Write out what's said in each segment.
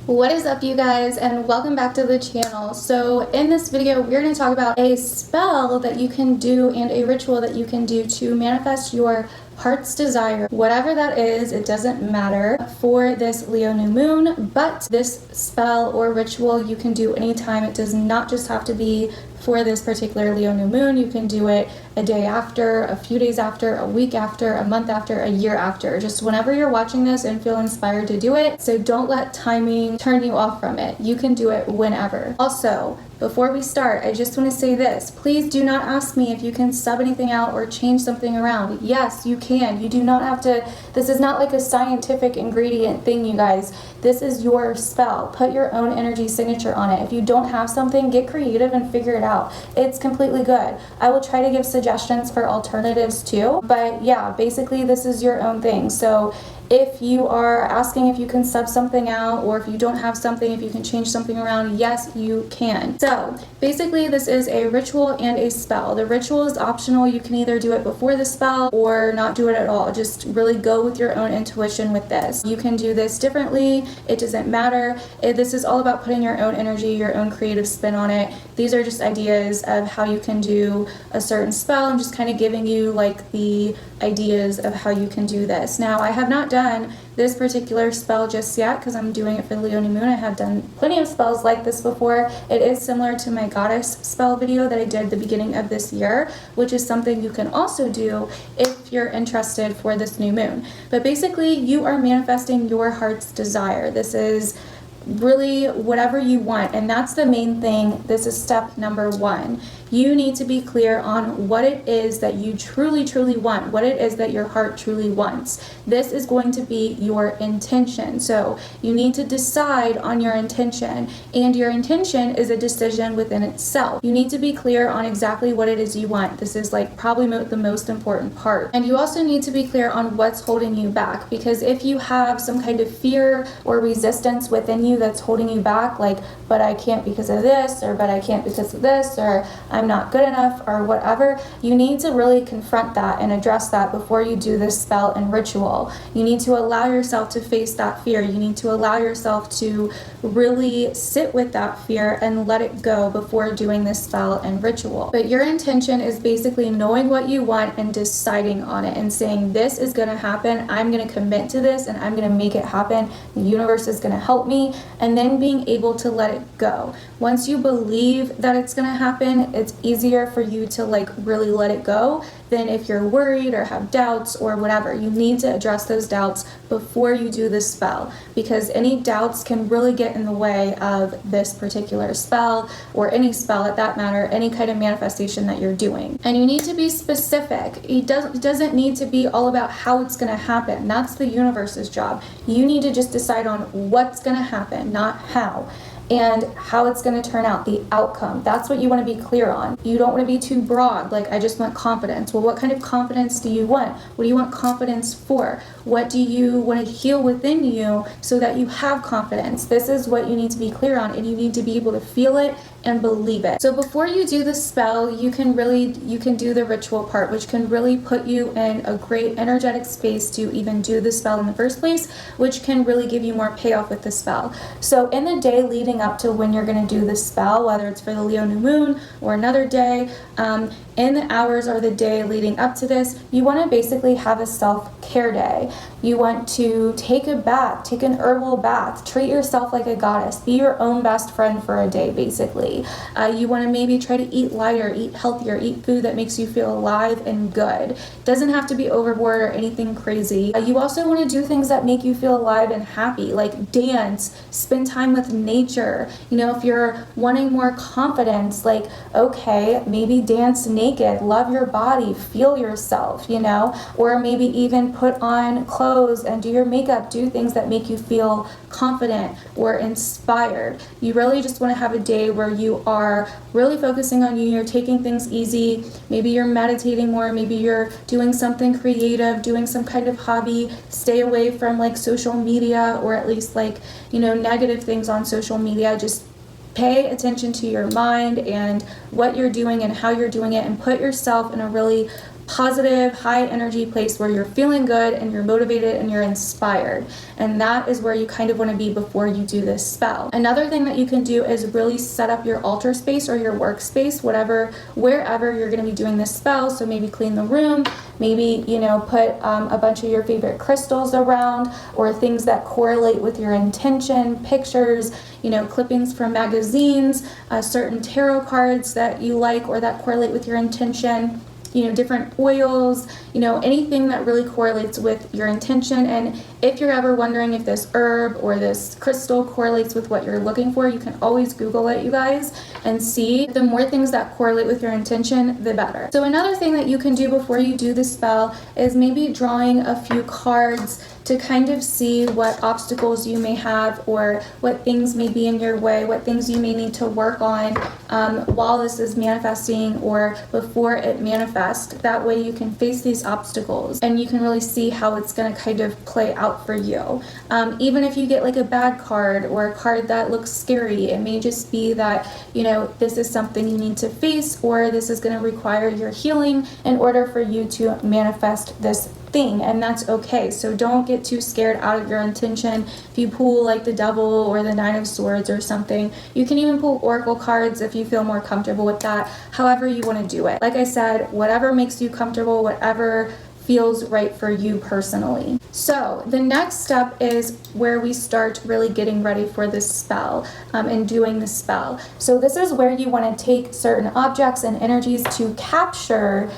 What is up, you guys, and welcome back to the channel. So in this video we're going to talk about a spell that you can do and a ritual that you can do to manifest your heart's desire. Whatever that is, it doesn't matter for this Leo new moon, but this spell or ritual you can do anytime. It does not just have to be for this particular Leo new moon. You can do it a day after, a few days after, a week after, a month after, a year after, just whenever you're watching this and feel inspired to do it. So don't let timing turn you off from it. You can do it whenever. Also, before we start, I just want to say this. Please do not ask me if you can sub anything out or change something around. Yes, you can. You do not have to. This is not like a scientific ingredient thing, you guys. This is your spell. Put your own energy signature on it. If you don't have something, get creative and figure it out. It's completely good. I will try to give suggestions for alternatives too. But yeah, basically this is your own thing. So if you are asking if you can sub something out, or if you don't have something, if you can change something around, yes, you can. So basically this is a ritual and a spell. The ritual is optional. You can either do it before the spell or not do it at all. Just really go with your own intuition with this. You can do this differently. It doesn't matter. This is all about putting your own energy, your own creative spin on it. These are just ideas of how you can do a certain spell. I'm just kind of giving you like the ideas of how you can do this. Now, I have not done this particular spell just yet because I'm doing it for the Leo new moon. I have done plenty of spells like this before. It is similar to my goddess spell video that I did at the beginning of this year, which is something you can also do if you're interested for this new moon. But basically, you are manifesting your heart's desire. This is really whatever you want, and that's the main thing. This is step number one. You need to be clear on what it is that you truly want, what it is that your heart truly wants. This is going to be your intention. So you need to decide on your intention, and your intention is a decision within itself. You need to be clear on exactly what it is you want. This is like probably the most important part. And you also need to be clear on what's holding you back, because if you have some kind of fear or resistance within you that's holding you back, like, but I can't because of this, or but I can't because of this, or I'm not good enough, or whatever, you need to really confront that and address that before you do this spell and ritual. You need to allow yourself to face that fear. You need to allow yourself to really sit with that fear and let it go before doing this spell and ritual. But your intention is basically knowing what you want and deciding on it and saying, this is going to happen. I'm going to commit to this and I'm going to make it happen. The universe is going to help me, and then being able to let it go. Once you believe that it's going to happen, it's easier for you to like really let it go than if you're worried or have doubts or whatever. You need to address those doubts before you do this spell, because any doubts can really get in the way of this particular spell, or any spell at that matter, any kind of manifestation that you're doing. And you need to be specific. It doesn't need to be all about how it's going to happen. That's the universe's job. You need to just decide on what's going to happen, not how. And how it's going to turn out, the outcome. That's what you want to be clear on. You don't want to be too broad, like, I just want confidence. Well, what kind of confidence do you want? What do you want confidence for? What do you want to heal within you so that you have confidence? This is what you need to be clear on, and you need to be able to feel it and believe it. So before you do the spell, you can do the ritual part, which can really put you in a great energetic space to even do the spell in the first place, which can really give you more payoff with the spell. So in the day leading up to when you're going to do the spell, whether it's for the Leo new moon or another day, in the hours or the day leading up to this, you want to basically have a self-care day. You want to take a bath, take an herbal bath, treat yourself like a goddess, be your own best friend for a day, basically. You want to maybe try to eat lighter, eat healthier, eat food that makes you feel alive and good. Doesn't have to be overboard or anything crazy. You also want to do things that make you feel alive and happy, like dance, spend time with nature. You know, if you're wanting more confidence, like, okay, maybe dance naked, love your body, feel yourself, you know, or maybe even put on clothes and do your makeup, do things that make you feel confident or inspired. You really just want to have a day where you are really focusing on you. You're taking things easy. Maybe you're meditating more. Maybe you're doing something creative, doing some kind of hobby. Stay away from like social media, or at least like, you know, negative things on social media. Just pay attention to your mind and what you're doing and how you're doing it, and put yourself in a really positive, high energy place where you're feeling good and you're motivated and you're inspired. And that is where you kind of want to be before you do this spell. Another thing that you can do is really set up your altar space or your workspace, wherever you're going to be doing this spell. So maybe clean the room, maybe, put a bunch of your favorite crystals around, or things that correlate with your intention, pictures, clippings from magazines, certain tarot cards that you like or that correlate with your intention, different oils, anything that really correlates with your intention. And if you're ever wondering if this herb or this crystal correlates with what you're looking for, you can always Google it, you guys, and see. The more things that correlate with your intention, the better. So another thing that you can do before you do the spell is maybe drawing a few cards to kind of see what obstacles you may have, or what things may be in your way, what things you may need to work on while this is manifesting or before it manifests. That way you can face these obstacles and you can really see how it's going to kind of play out for you. Even if you get like a bad card or a card that looks scary, it may just be that, this is something you need to face, or this is going to require your healing in order for you to manifest this thing, and that's okay. So don't get too scared out of your intention. If you pull like the Devil or the Nine of Swords or something, you can even pull Oracle cards if you feel more comfortable with that, however you want to do it. Like I said, whatever makes you comfortable, whatever feels right for you personally. So the next step is where we start really getting ready for this spell and doing the spell. So this is where you want to take certain objects and energies to capture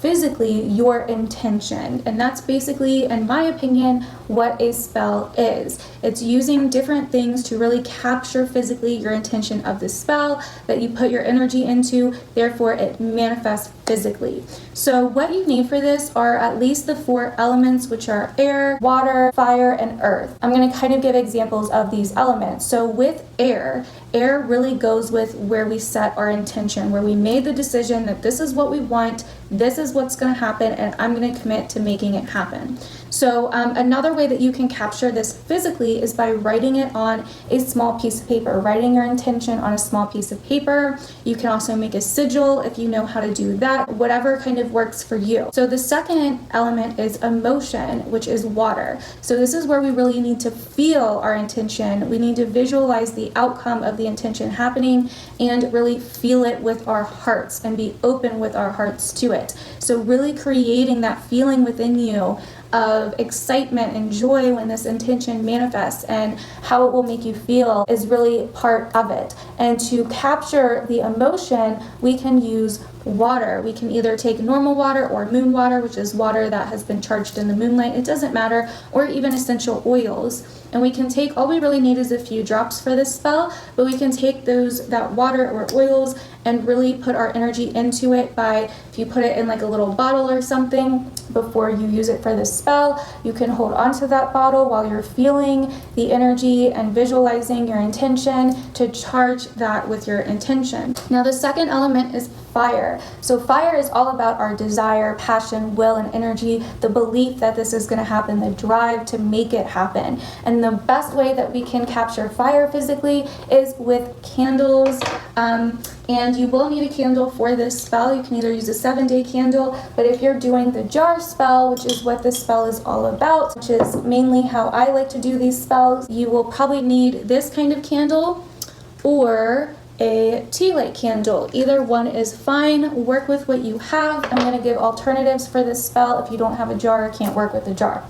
physically your intention. And that's basically, in my opinion, what a spell is. It's using different things to really capture physically your intention of the spell that you put your energy into, therefore it manifests physically. So what you need for this are at least the 4 elements, which are air, water, fire, and earth. I'm going to kind of give examples of these elements. So with air really goes with where we set our intention, where we made the decision that this is what we want, this is what's going to happen, and I'm going to commit to making it happen. So another way that you can capture this physically is by writing it on a small piece of paper, writing your intention on a small piece of paper. You can also make a sigil if you know how to do that, whatever kind of works for you. So the second element is emotion, which is water. So this is where we really need to feel our intention. We need to visualize the outcome of the intention happening and really feel it with our hearts and be open with our hearts to it. So really creating that feeling within you of excitement and joy when this intention manifests, and how it will make you feel is really part of it. And to capture the emotion, we can use water. We can either take normal water or moon water, which is water that has been charged in the moonlight, it doesn't matter, or even essential oils. And we can take, all we really need is a few drops for this spell, but we can take that water or oils and really put our energy into it by, if you put it in like a little bottle or something before you use it for this spell, you can hold onto that bottle while you're feeling the energy and visualizing your intention to charge that with your intention. Now the second element is fire. So fire is all about our desire, passion, will, and energy, the belief that this is going to happen, the drive to make it happen. And the best way that we can capture fire physically is with candles. And you will need a candle for this spell. You can either use a 7-day candle, but if you're doing the jar spell, which is what this spell is all about, which is mainly how I like to do these spells, you will probably need this kind of candle or a tea light candle. Either one is fine. Work with what you have. I'm going to give alternatives for this spell if you don't have a jar or can't work with a jar.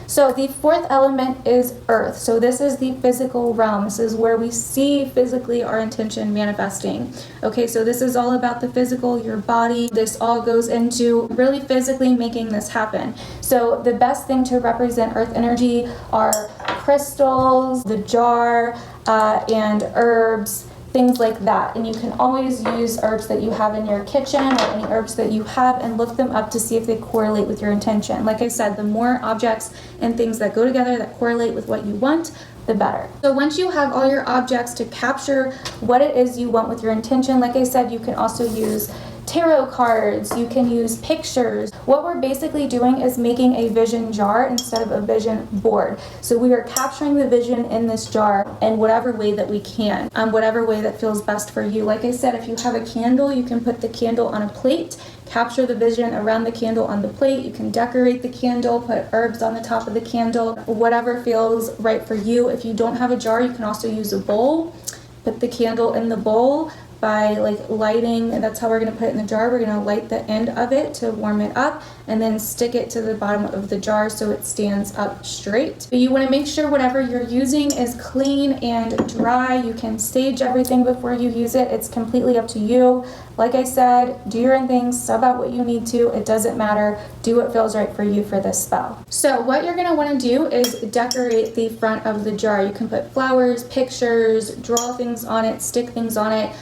So the fourth element is earth. So this is the physical realm. This is where we see physically our intention manifesting. Okay, so this is all about the physical, your body. This all goes into really physically making this happen. So the best thing to represent earth energy are crystals, the jar, and herbs, things like that. And you can always use herbs that you have in your kitchen or any herbs that you have and look them up to see if they correlate with your intention. Like I said, the more objects and things that go together that correlate with what you want, the better. So once you have all your objects to capture what it is you want with your intention, like I said, you can also use tarot cards, you can use pictures. What we're basically doing is making a vision jar instead of a vision board. So we are capturing the vision in this jar in whatever way that we can, whatever way that feels best for you. Like I said, if you have a candle, you can put the candle on a plate, capture the vision around the candle on the plate. You can decorate the candle, put herbs on the top of the candle, whatever feels right for you. If you don't have a jar, you can also use a bowl. Put the candle in the bowl by lighting, and that's how we're going to put it in the jar. We're going to light the end of it to warm it up and then stick it to the bottom of the jar so it stands up straight. But you want to make sure whatever you're using is clean and dry. You can sage everything before you use it. It's completely up to you. Like I said, do your own things, sub out what you need to. It doesn't matter. Do what feels right for you for this spell. So what you're going to want to do is decorate the front of the jar. You can put flowers, pictures, draw things on it, stick things on it,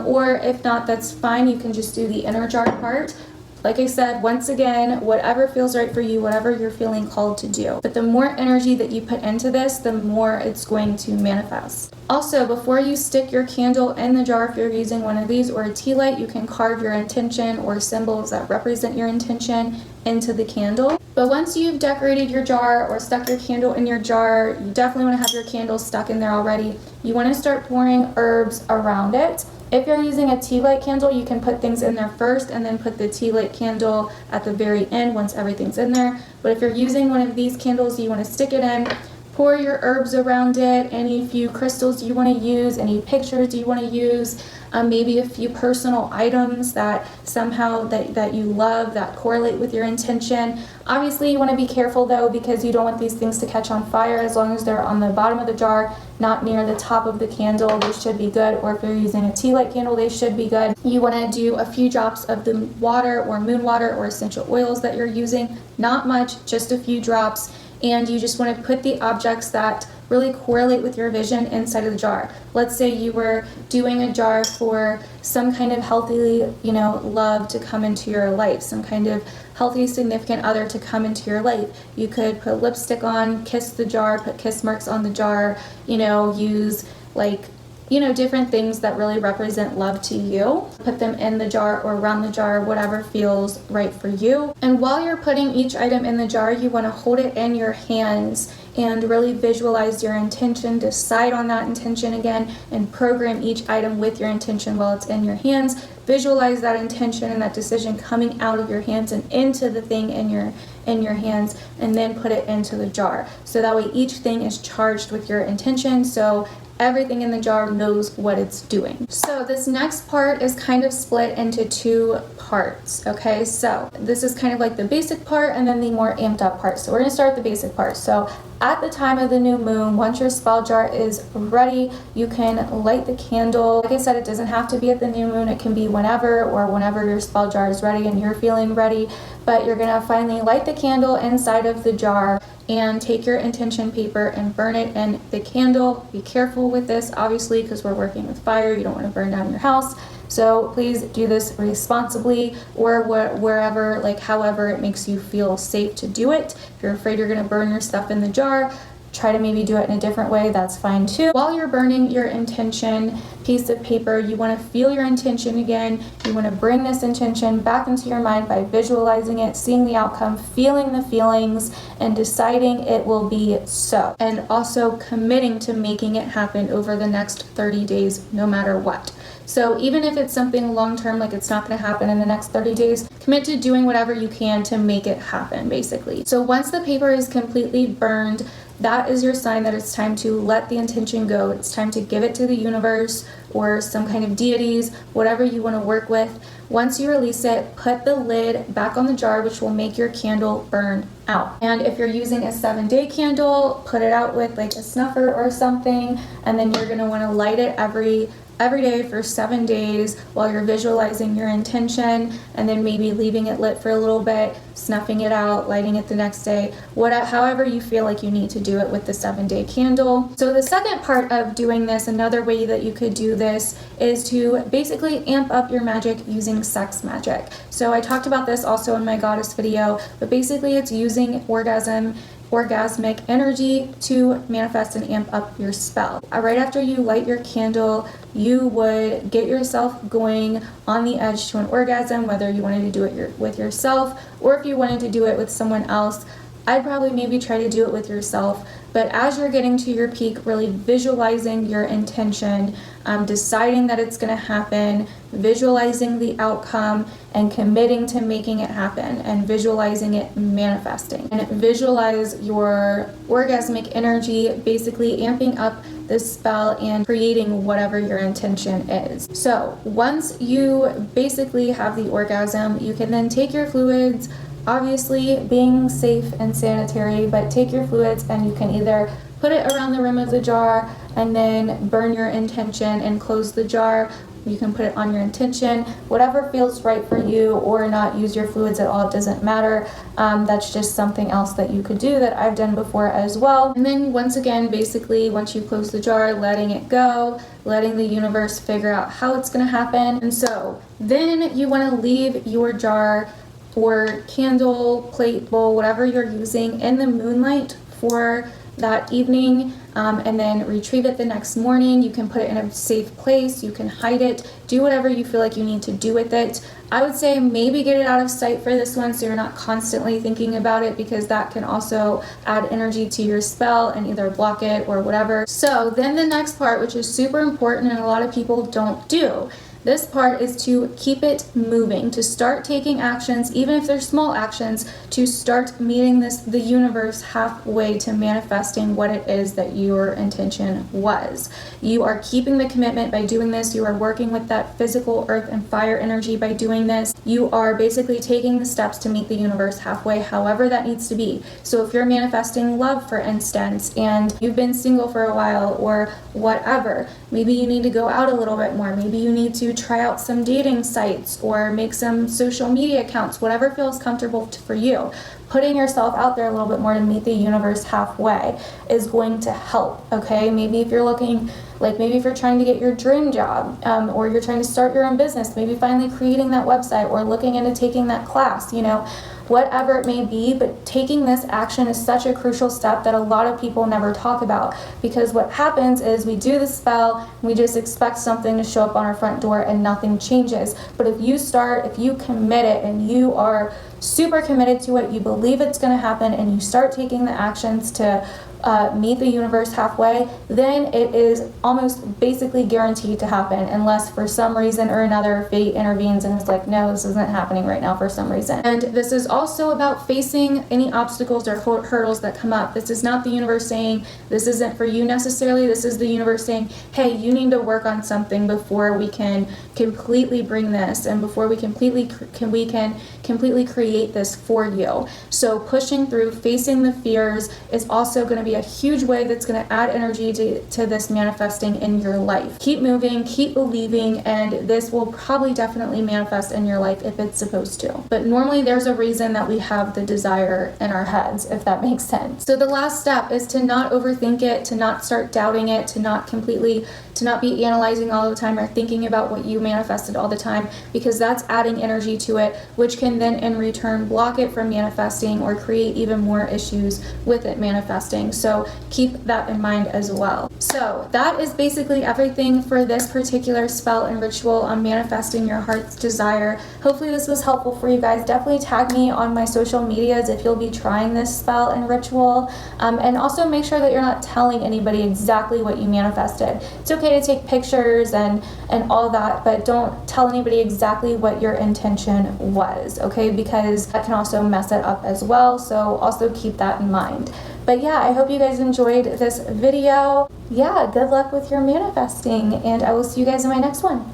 or if not, that's fine. You can just do the inner jar part. Like I said, once again, whatever feels right for you, whatever you're feeling called to do. But the more energy that you put into this, the more it's going to manifest. Also, before you stick your candle in the jar, if you're using one of these or a tea light, you can carve your intention or symbols that represent your intention into the candle. But once you've decorated your jar or stuck your candle in your jar, you definitely want to have your candle stuck in there already. You want to start pouring herbs around it. If you're using a tea light candle, you can put things in there first and then put the tea light candle at the very end once everything's in there. But if you're using one of these candles, you want to stick it in, pour your herbs around it, any few crystals you want to use, any pictures you want to use, maybe a few personal items that somehow that you love that correlate with your intention. Obviously, you want to be careful though, because you don't want these things to catch on fire. As long as they're on the bottom of the jar, not near the top of the candle, they should be good. Or if you're using a tea light candle, they should be good. You want to do a few drops of the water or moon water or essential oils that you're using. Not much, just a few drops. And you just want to put the objects that really correlate with your vision inside of the jar. Let's say you were doing a jar for some kind of healthy, love to come into your life, some kind of healthy significant other to come into your life. You could put lipstick on, kiss the jar, put kiss marks on the jar, use different things that really represent love to you. Put them in the jar or around the jar, whatever feels right for you. And while you're putting each item in the jar, you want to hold it in your hands and really visualize your intention, decide on that intention again, and program each item with your intention while it's in your hands. Visualize that intention and that decision coming out of your hands and into the thing in your hands, and then put it into the jar. So that way each thing is charged with your intention, so everything in the jar knows what it's doing. So this next part is kind of split into two parts, okay? So this is kind of like the basic part and then the more amped up part. So we're gonna start with the basic part. So at the time of the new moon, once your spell jar is ready, you can light the candle. Like I said, it doesn't have to be at the new moon. It can be whenever your spell jar is ready and you're feeling ready. But you're gonna finally light the candle inside of the jar and take your intention paper and burn it in the candle. Be careful with this, obviously, because we're working with fire. You don't want to burn down your house. So please do this responsibly, or wherever, however it makes you feel safe to do it. If you're afraid you're going to burn your stuff in the jar, try to maybe do it in a different way. That's fine too. While you're burning your intention piece of paper, you want to feel your intention again. You want to bring this intention back into your mind by visualizing it, seeing the outcome, feeling the feelings, and deciding it will be so. And also committing to making it happen over the next 30 days, no matter what. So even if it's something long-term, like it's not going to happen in the next 30 days, commit to doing whatever you can to make it happen, basically. So once the paper is completely burned, that is your sign that it's time to let the intention go. It's time to give it to the universe or some kind of deities, whatever you want to work with. Once you release it, put the lid back on the jar, which will make your candle burn out. And if you're using a 7-day candle, put it out with like a snuffer or something, and then you're going to want to light it every day for 7 days while you're visualizing your intention, and then maybe leaving it lit for a little bit, snuffing it out, lighting it the next day, however you feel like you need to do it with the 7-day candle. So the second part of doing this, another way that you could do this, is to basically amp up your magic using sex magic. So I talked about this also in my goddess video, but basically it's using orgasm orgasmic energy to manifest and amp up your spell. Right after you light your candle, you would get yourself going on the edge to an orgasm, whether you wanted to do it with yourself or if you wanted to do it with someone else. I'd probably maybe try to do it with yourself, but as you're getting to your peak, really visualizing your intention, deciding that it's going to happen, visualizing the outcome, and committing to making it happen, and visualizing it manifesting. And visualize your orgasmic energy, basically amping up the spell and creating whatever your intention is. So once you basically have the orgasm, you can then take your fluids, obviously being safe and sanitary, but take your fluids and you can either put it around the rim of the jar and then burn your intention and close the jar. You can put it on your intention, whatever feels right for you, or not use your fluids at all. It doesn't matter. That's just something else that you could do that I've done before as well. And then once again, basically once you close the jar, letting it go, letting the universe figure out how it's going to happen. And so then you want to leave your jar or candle, plate, bowl, whatever you're using in the moonlight for that evening, and then retrieve it the next morning. You can put it in a safe place, you can hide it, do whatever you feel like you need to do with it. I would say maybe get it out of sight for this one so you're not constantly thinking about it, because that can also add energy to your spell and either block it or whatever. So then the next part, which is super important and a lot of people don't do, this part is to keep it moving, to start taking actions, even if they're small actions, to start meeting the universe halfway to manifesting what it is that your intention was. You are keeping the commitment by doing this. You are working with that physical earth and fire energy by doing this. You are basically taking the steps to meet the universe halfway, however that needs to be. So if you're manifesting love, for instance, and you've been single for a while or whatever, maybe you need to go out a little bit more. Maybe you need to try out some dating sites or make some social media accounts, whatever feels comfortable for you. Putting yourself out there a little bit more to meet the universe halfway is going to help, okay? Maybe if you're looking, maybe if you're trying to get your dream job, or you're trying to start your own business, maybe finally creating that website or looking into taking that class, whatever it may be, but taking this action is such a crucial step that a lot of people never talk about, because what happens is we do the spell, we just expect something to show up on our front door and nothing changes. But if you commit it and you are super committed to it, you believe it's going to happen, and you start taking the actions to meet the universe halfway, then it is almost basically guaranteed to happen, unless for some reason or another fate intervenes and it's like, no, this isn't happening right now for some reason. And this is also about facing any obstacles or hurdles that come up. This is not the universe saying this isn't for you necessarily. This is the universe saying, hey, you need to work on something before we can completely bring this, and before we can completely create this for you. So pushing through, facing the fears is also going to be a huge way that's going to add energy to this manifesting in your life. Keep moving, keep believing, and this will probably definitely manifest in your life if it's supposed to. But normally there's a reason that we have the desire in our heads, if that makes sense. So the last step is to not overthink it, to not start doubting it, to not be analyzing all the time or thinking about what you manifested all the time, because that's adding energy to it, which can then in return block it from manifesting or create even more issues with it manifesting. So keep that in mind as well. So that is basically everything for this particular spell and ritual on manifesting your heart's desire. Hopefully this was helpful for you guys. Definitely tag me on my social medias if you'll be trying this spell and ritual, and also make sure that you're not telling anybody exactly what you manifested. It's okay to take pictures and all that, but don't tell anybody exactly what your intention was, okay? Because that can also mess it up as well. So also keep that in mind. But yeah, I hope you guys enjoyed this video. Yeah, good luck with your manifesting, and I will see you guys in my next one.